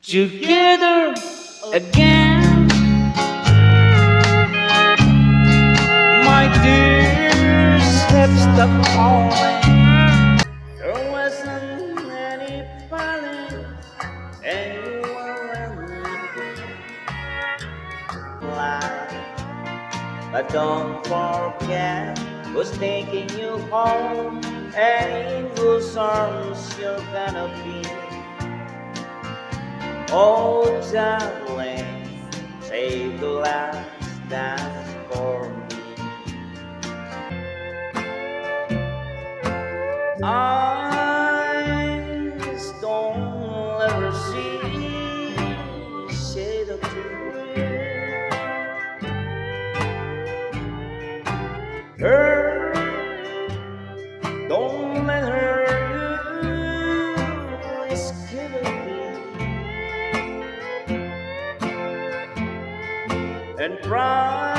together again. My tears have stopped falling. There wasn't any falling, and you weren't alive. But don't forget who's taking you home, and in whose arms you're gonna be. Oh, darling, save the last dance for me. Eyes don't ever see shade of truth. Her, don't let her is killing me. And pride